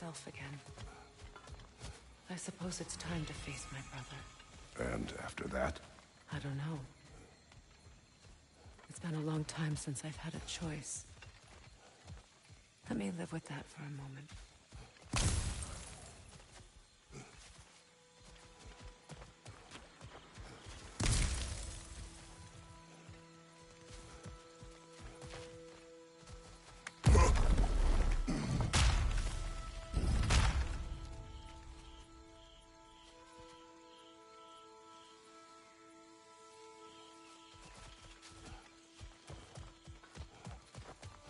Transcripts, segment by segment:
myself again. I suppose it's time to face my brother. And after that? I don't know. It's been a long time since I've had a choice. Let me live with that for a moment.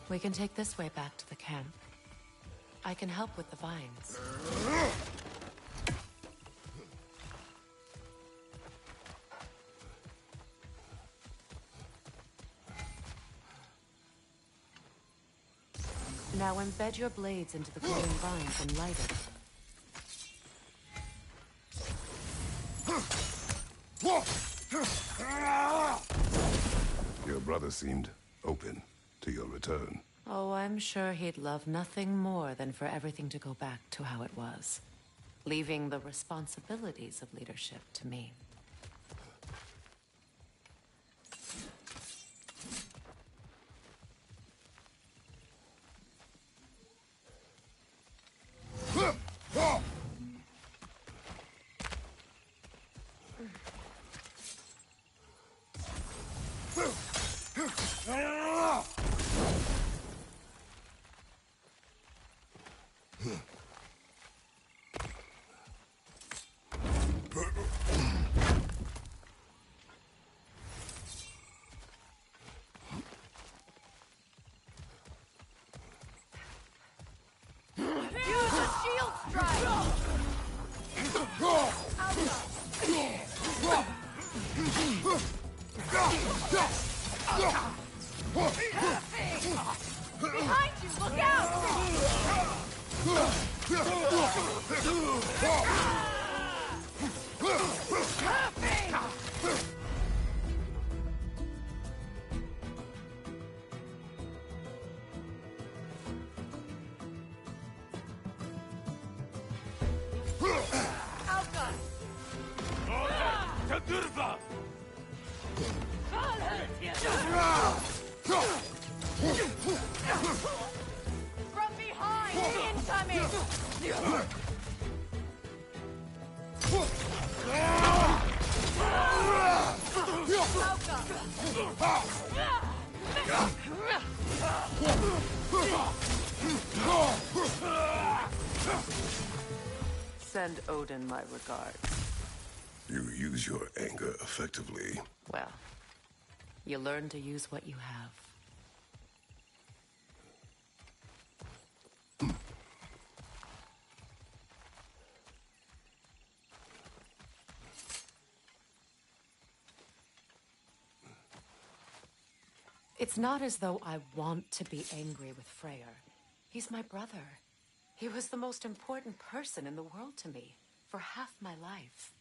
We can take this way back to the camp. I can help with the vines. Now embed your blades into the glowing vines and light it. Your brother seemed open to your return. Oh, I'm sure he'd love nothing more than for everything to go back to how it was, leaving the responsibilities of leadership to me. Behind you! Look out! From behind! Incoming! Send Odin my regards. You use your anger effectively. Well, you learn to use what you have. It's not as though I want to be angry with Freyr. He's my brother. He was the most important person in the world to me for half my life.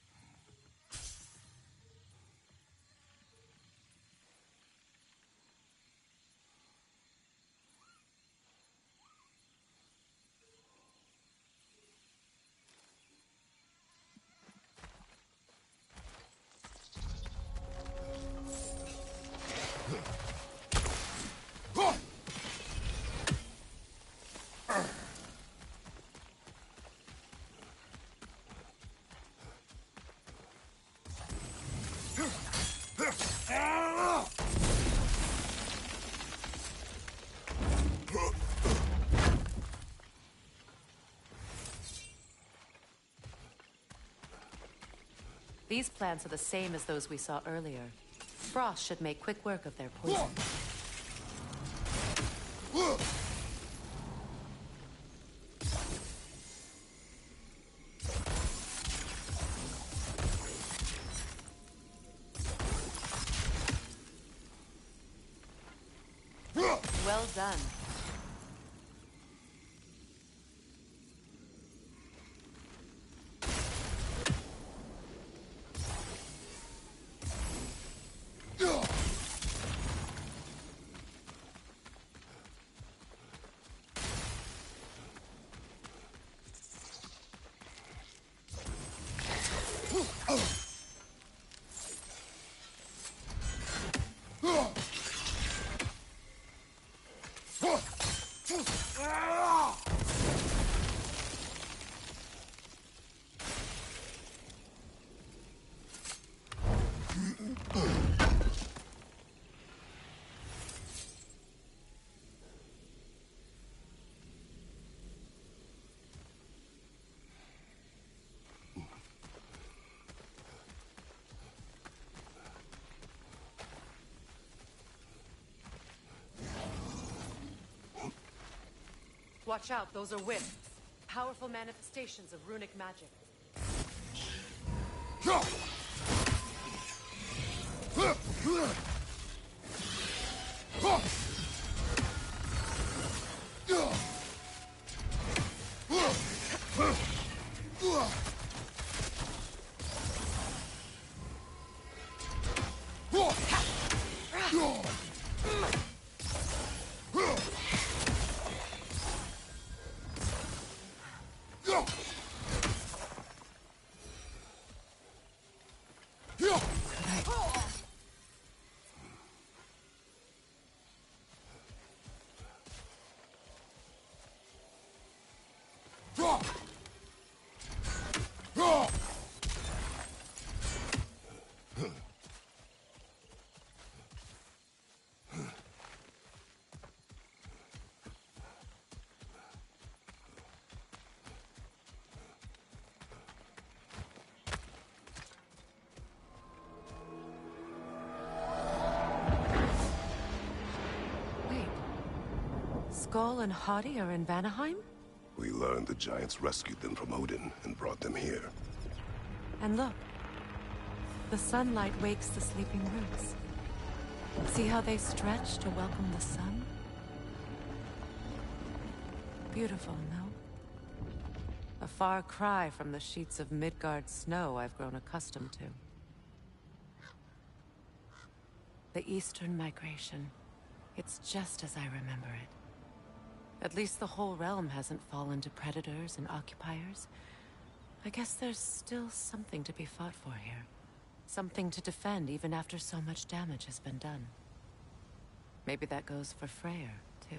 These plants are the same as those we saw earlier. Frost should make quick work of their poison. Well done. Watch out, those are wisps. Powerful manifestations of runic magic. Skull and Hadi are in Vanaheim? We learned the giants rescued them from Odin and brought them here. And look, the sunlight wakes the sleeping roots. See how they stretch to welcome the sun? Beautiful, no? A far cry from the sheets of Midgard snow I've grown accustomed to. The Eastern migration. It's just as I remember it. At least the whole realm hasn't fallen to predators and occupiers. I guess there's still something to be fought for here. Something to defend even after so much damage has been done. Maybe that goes for Freyr, too.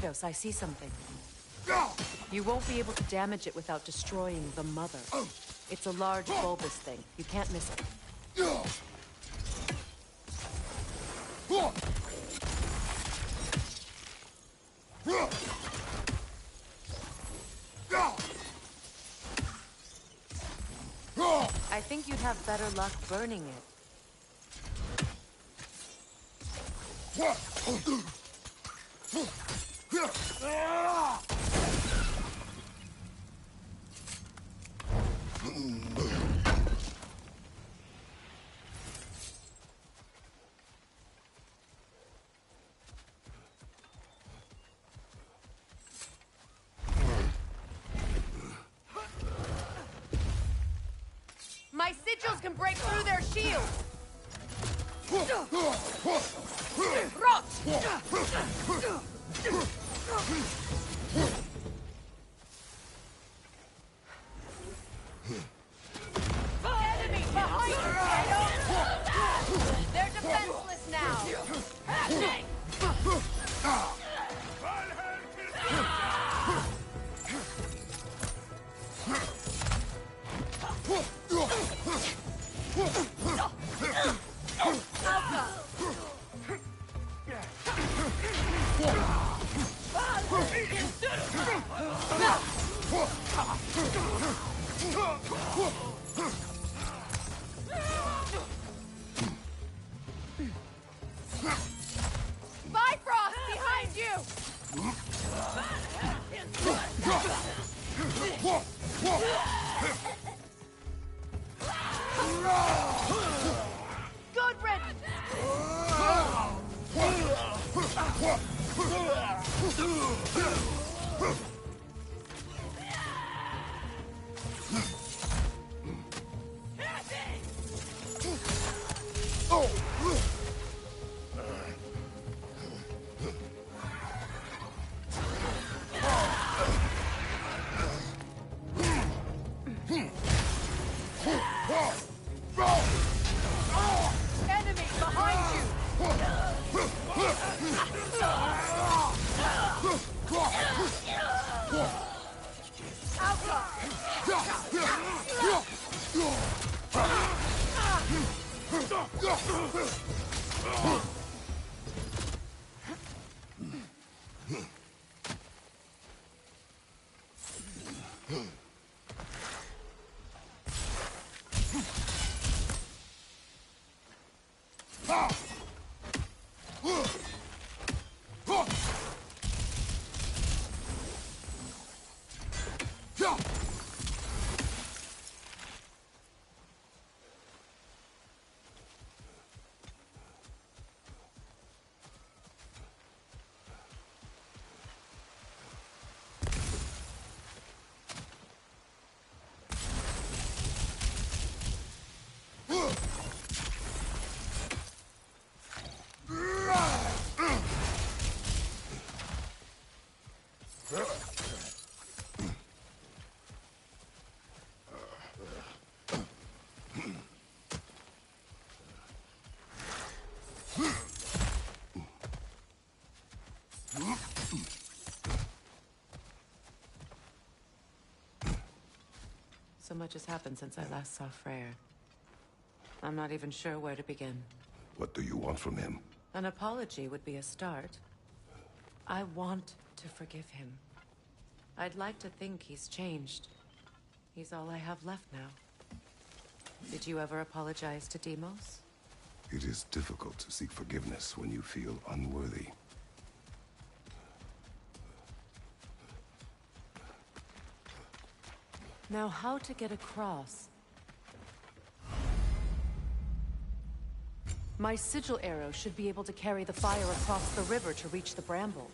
Kratos, I see something. You won't be able to damage it without destroying the mother. It's a large bulbous thing. You can't miss it. I think you'd have better luck burning it. My sigils can break through their shields! Rot! Enemy behind you, Kratos! They're defenseless now! Bifrost behind you! Good riddance! Enemy behind you! So much has happened since I last saw Freyr. I'm not even sure where to begin. What do you want from him? An apology would be a start. I want to forgive him. I'd like to think he's changed. He's all I have left now. Did you ever apologize to Deimos? It is difficult to seek forgiveness when you feel unworthy. Now, how to get across? My sigil arrow should be able to carry the fire across the river to reach the bramble.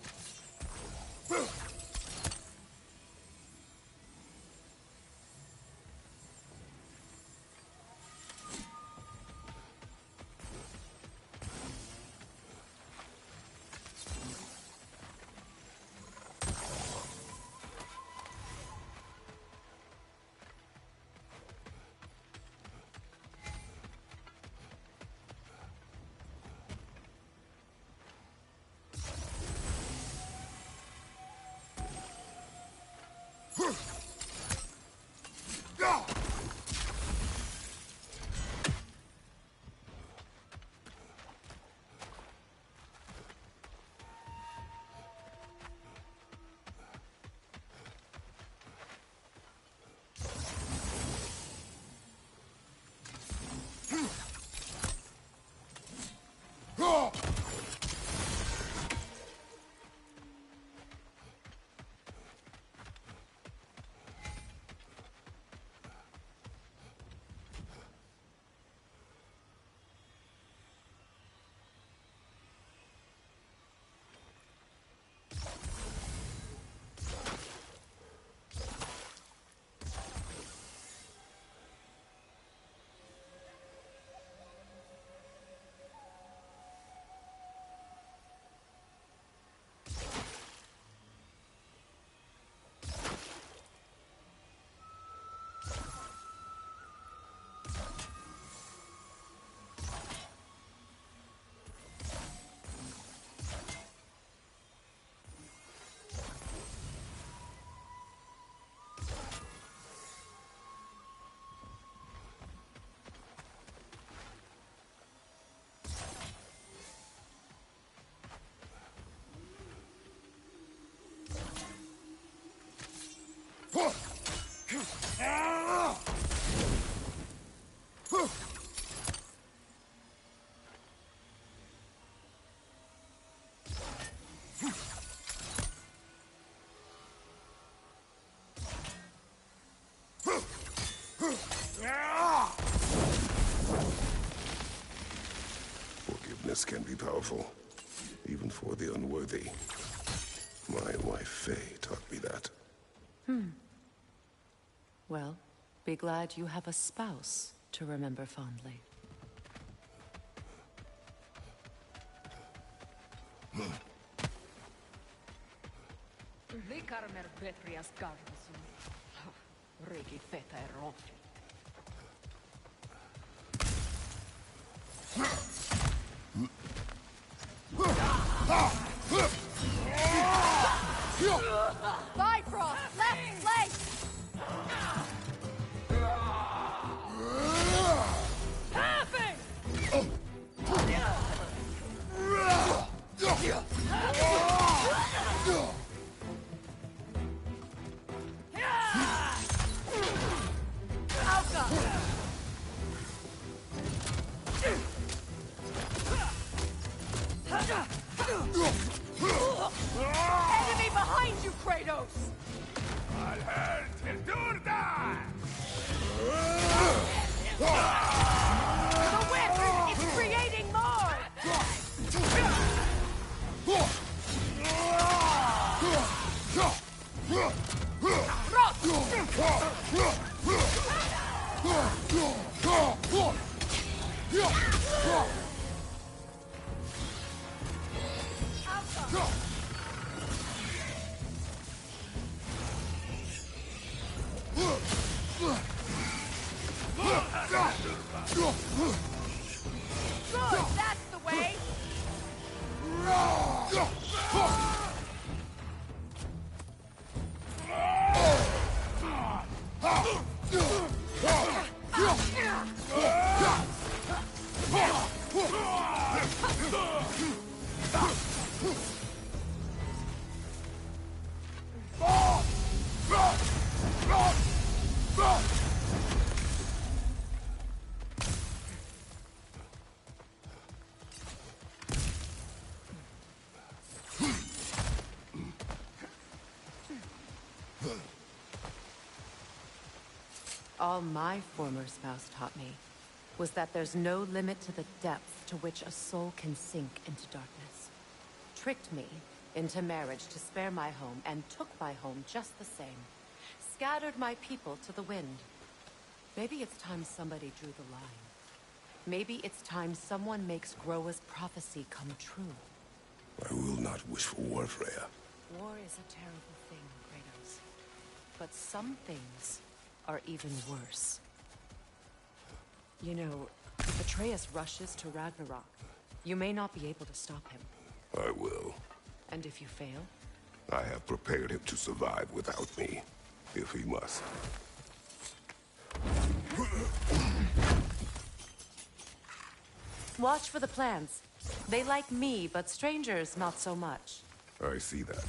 Forgiveness can be powerful, even for the unworthy. My wife Faye taught me that. Well, be glad you have a spouse to remember fondly. Likarmer Petrias Garvasum. Regi feta e ronfi. Bifrost, left flank! Halving! Enemy behind you, Kratos! The whip is creating more! Good, that's the way! All my former spouse taught me was that there's no limit to the depth to which a soul can sink into darkness. Tricked me into marriage to spare my home and took my home just the same. Scattered my people to the wind. Maybe it's time somebody drew the line. Maybe it's time someone makes Groa's prophecy come true. I will not wish for war, Freya. War is a terrible thing, Kratos. But some things are even worse. You know, if Atreus rushes to Ragnarok, you may not be able to stop him. I will. And if you fail? I have prepared him to survive without me. if he must. Watch for the plants. They like me, but strangers not so much. I see that.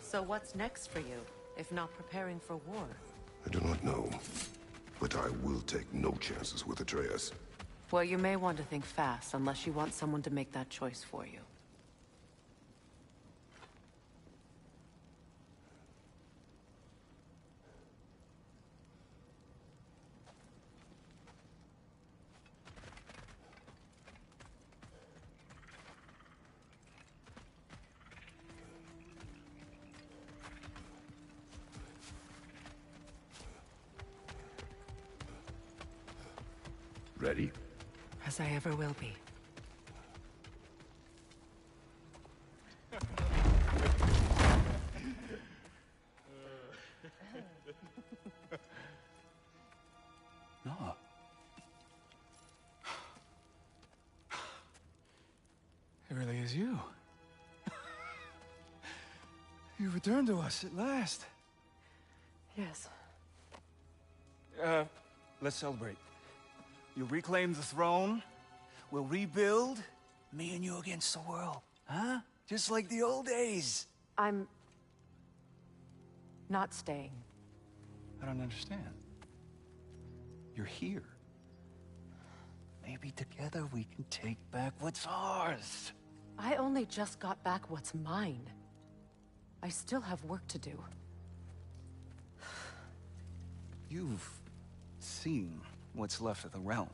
So what's next for you, if not preparing for war? I do not know, but I will take no chances with Atreus. Well, you may want to think fast, unless you want someone to make that choice for you. Ready? As I ever will be. No. It really is you. You returned to us at last. Yes. Let's celebrate. You reclaim the throne, we'll rebuild, me and you against the world. Huh? Just like the old days. I'm... not staying. I don't understand. You're here. Maybe together we can take back what's ours. I only just got back what's mine. I still have work to do. You've seen what's left of the realm,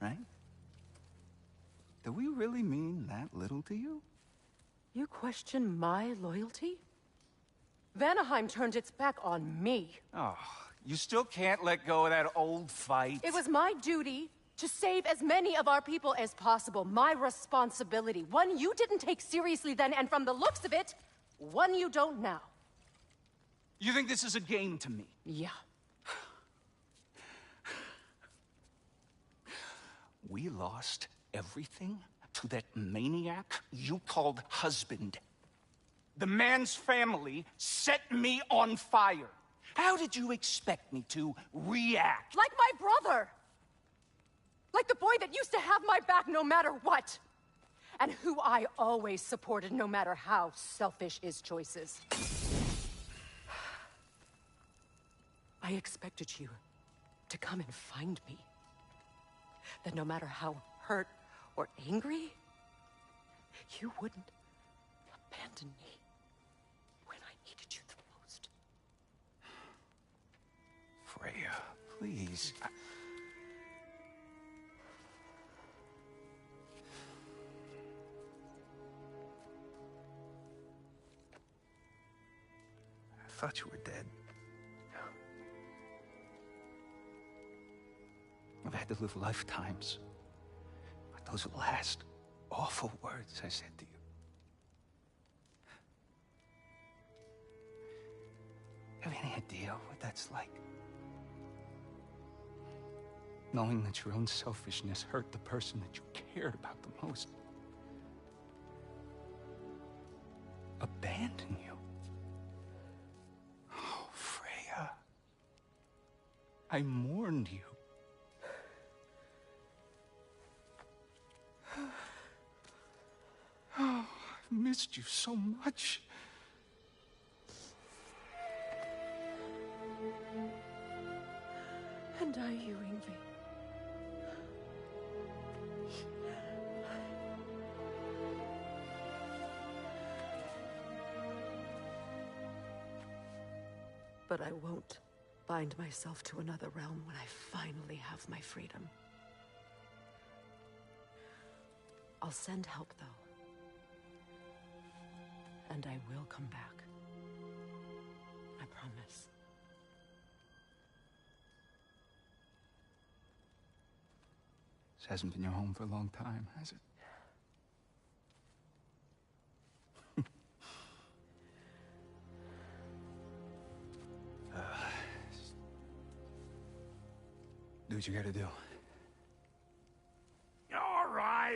right? Do we really mean that little to you? You question my loyalty? Vanaheim turned its back on me. Oh, you still can't let go of that old fight? It was my duty to save as many of our people as possible. My responsibility. One you didn't take seriously then, and from the looks of it, one you don't now. You think this is a game to me? Yeah. We lost everything to that maniac you called husband. The man's family set me on fire. How did you expect me to react? Like my brother! Like the boy that used to have my back no matter what! And who I always supported no matter how selfish his choices. I expected you to come and find me. That no matter how hurt or angry, you wouldn't abandon me when I needed you the most. Freya, please. I thought you were dead. I've had to live lifetimes with those last awful words I said to you. Have any idea what that's like? Knowing that your own selfishness hurt the person that you cared about the most. Abandon you. Oh, Freya. I mourned you. Oh, I've missed you so much. And I you, Yngvi. But I won't bind myself to another realm when I finally have my freedom. I'll send help, though. And I will come back. I promise. This hasn't been your home for a long time, has it? Do what you gotta do.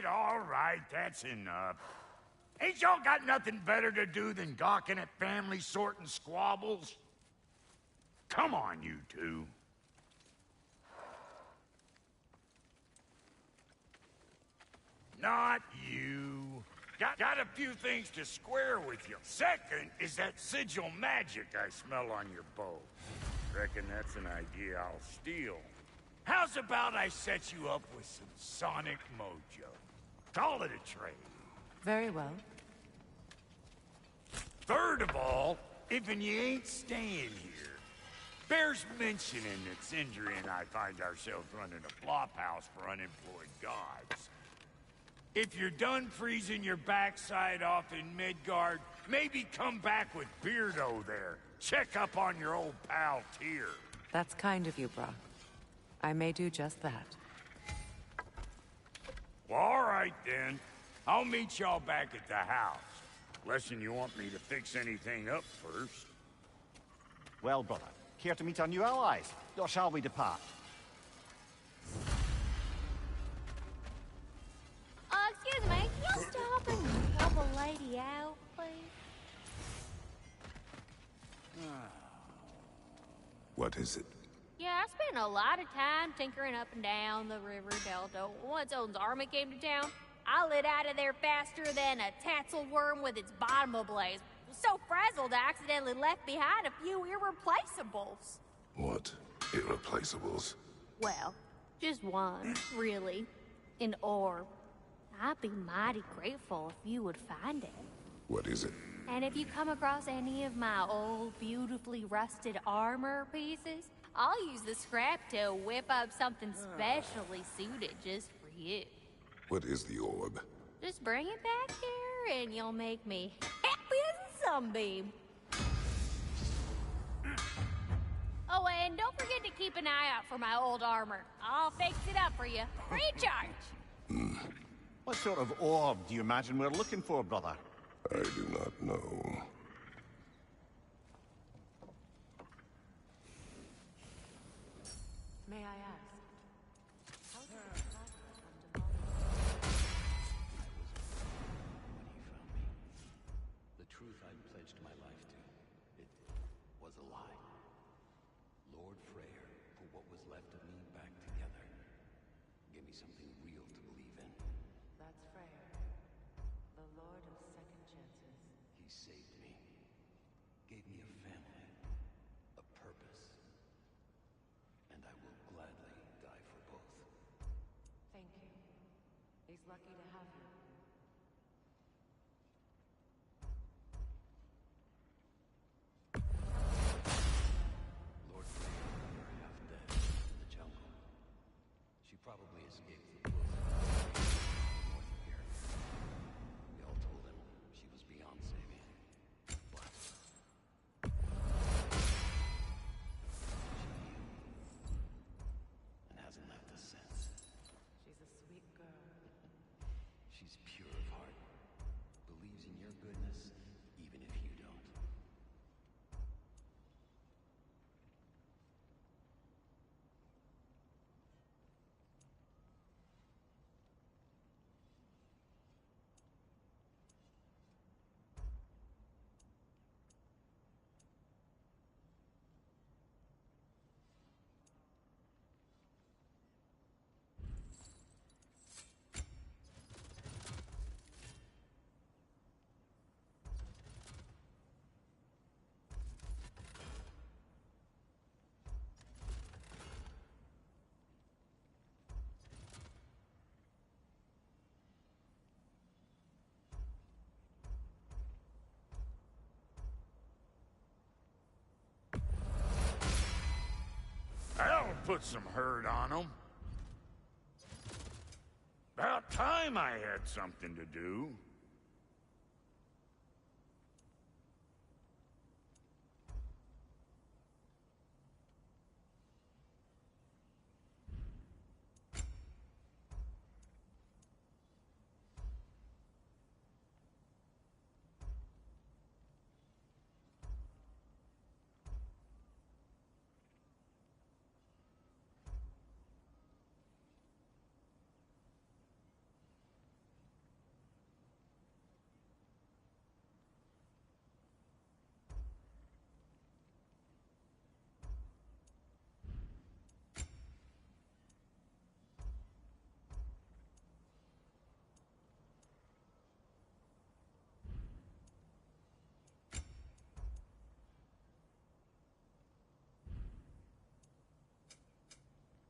All right, that's enough. Ain't y'all got nothing better to do than gawking at family sorting squabbles? Come on, you two. Not you. Got a few things to square with you. Second is that sigil magic I smell on your bow. Reckon that's an idea I'll steal. How's about I set you up with some sonic mojo? Call it a trade. Very well. Third of all, if you ain't staying here, bears mentioning that Sindri and I find ourselves running a flop house for unemployed gods. If you're done freezing your backside off in Midgard, maybe come back with Beardo there. Check up on your old pal Tyr. That's kind of you, Brock. I may do just that. Well, all right then. I'll meet y'all back at the house. Lesson you want me to fix anything up first. Well, brother, care to meet our new allies? Or shall we depart? Excuse me, can you stop and help a lady out, please? What is it? Yeah, I spent a lot of time tinkering up and down the river delta. Once Odin's army came to town, I lit out of there faster than a tassel worm with its bottom ablaze. So frazzled, I accidentally left behind a few irreplaceables. What? Irreplaceables? Well, just one, really. An orb. I'd be mighty grateful if you would find it. What is it? And if you come across any of my old, beautifully rusted armor pieces, I'll use the scrap to whip up something specially suited just for you. What is the orb? Just bring it back here and you'll make me happy as a sunbeam. Oh, and don't forget to keep an eye out for my old armor. I'll fix it up for you. Free charge. What sort of orb do you imagine we're looking for, brother? I do not know. May I ask? How did the plaza come to When he found me, the truth I pledged my life to, it was a lie. something real to believe in. That's Freyr, the Lord of Second Chances. He saved me. Gave me a family. A purpose. And I will gladly die for both. Thank you. He's lucky to have you. Lord Freyr found her half dead in the jungle. She probably escaped the bullets north of here. We all told him she was beyond saving. But she knew. And hasn't left us since. She's a sweet girl. She's pure of heart. Believes in your goodness, even if you don't. That'll put some hurt on them. About time I had something to do.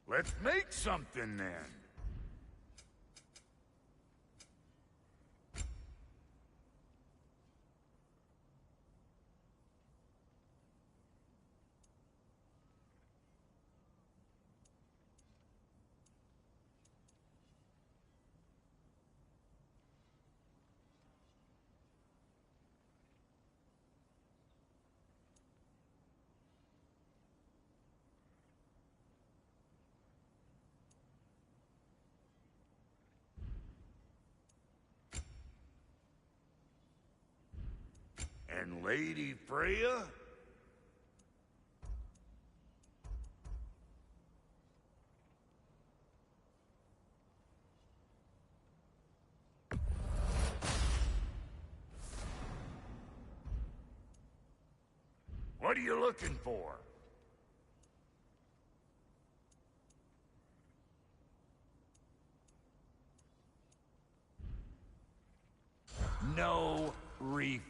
Let's make something then. And Lady Freya? What are you looking for? No reef.